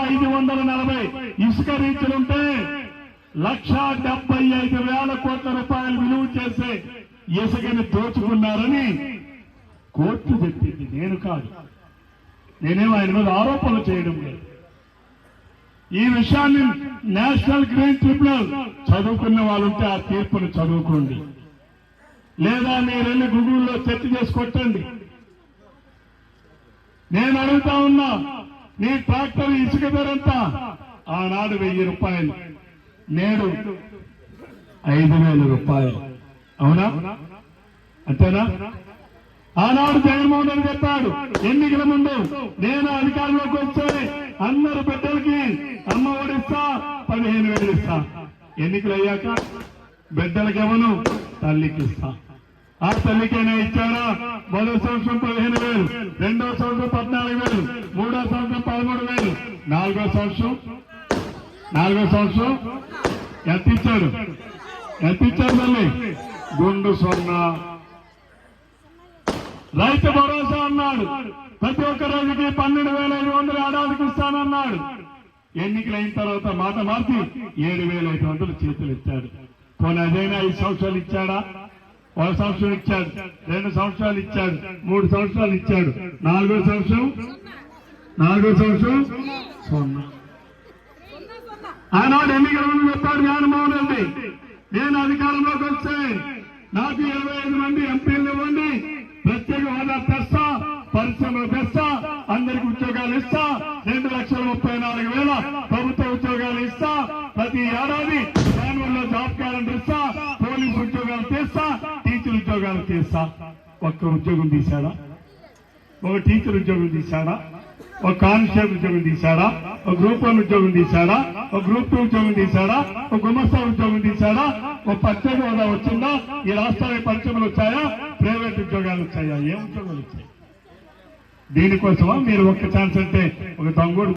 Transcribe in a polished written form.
540 ఇసుక రీచ్లుంటే 1,75,000 కోట్ల రూపాయలు విలువ చేసే ఇసుకని దోచుకున్నారని కోర్టు చెప్పింది, నేను కాదు. నేనేమో ఆయన మీద ఆరోపణలు చేయడం లేదు. ఈ విషయాన్ని నేషనల్ గ్రీన్ ట్రిబ్యునల్ చదువుకున్న వాళ్ళుంటే ఆ తీర్పును చదువుకోండి, లేదా మీరు వెళ్ళి గూగుల్లో సెర్చ్ చేసి కొట్టండి. నేను అడుగుతా ఉన్నా, నీ ట్రాక్టర్ ఇసుక ధర ఎంత? ఆనాడు 1000 రూపాయలు, నేడు 5,000 రూపాయలు. అవునా? అంతేనా? ఆనాడు జగన్మోహన్ రెడ్డి చెప్పాడు ఎన్నికల ముందు, నేను అధికారంలోకి వస్తే అందరు బిడ్డలకి అమ్మ ఒడిస్తా, 15,000 ఇస్తా. ఎన్నికలు అయ్యాక బిడ్డలకి ఇవ్వను, తల్లికి ఇస్తా. ఆ తల్లికైనా ఇచ్చారా? మొదటి సంవత్సరం 15,000, రెండో సంవత్సరం 14,000, మూడో సంవత్సరం 13,000, నాలుగో సంవత్సరం ఎంత ఇచ్చాడు తల్లి? గుండు సున్నా. రైతు భరోసా అన్నాడు, ప్రతి ఒక్క రైతుకి 12,500 ఏడాదికి ఇస్తానన్నాడు. ఎన్నికలైన తర్వాత మాట మార్చి 7,500 చేతులు ఇచ్చాడు. పోనీ అదైనా 5 సంవత్సరాలు ఇచ్చాడా? 1 సంవత్సరం ఇచ్చాడు, 2 సంవత్సరాలు ఇచ్చాడు, 3 సంవత్సరాలు ఇచ్చాడు, నాలుగో సంవత్సరం సున్నా. ఆనాడు ఎన్నికల ముందు చెప్పాడు జగన్మోహన్ రెడ్డి, నేను అధికారంలోకి వస్తే నాకు 25 మంది ఎంపీలు ఇవ్వండి, ప్రత్యేక హోదా తెస్తా, పరిశ్రమలు తెస్తా, అందరికి ఉద్యోగాలు ఇస్తా, 2,34,000 ప్రభుత్వ ఉద్యోగాలు ఇస్తా, ప్రతి ఏడాది జనవరిలో జాబ్ క్యాలెండర్ ఇస్తా, పోలీసు ఉద్యోగాలు తీస్తా, టీచర్ ఉద్యోగాలు తీస్తా. ఒక్క ఉద్యోగం తీశాడా? ఒక టీచర్ ఉద్యోగం తీశాడా? ఒక కానిస్టేబుల్ ఉద్యోగం తీశాడా? ఒక గ్రూప్ 1 ఉద్యోగం తీశాడా? ఒక గ్రూప్ 2 ఉద్యోగం తీశాడా? ఒక గుమస్తా ఉద్యోగం తీశాడా? ఒక ప్రత్యేక హోదా వచ్చిందా? ఈ రాష్ట్రానికి పరిశ్రమలు వచ్చాయా? ప్రైవేట్ ఉద్యోగాలు వచ్చాయా? ఏ ఉద్యోగాలు వచ్చాయి? దీనికోసమా మీరు ఒక్క ఛాన్స్ అంటే ఒక దొంగోడు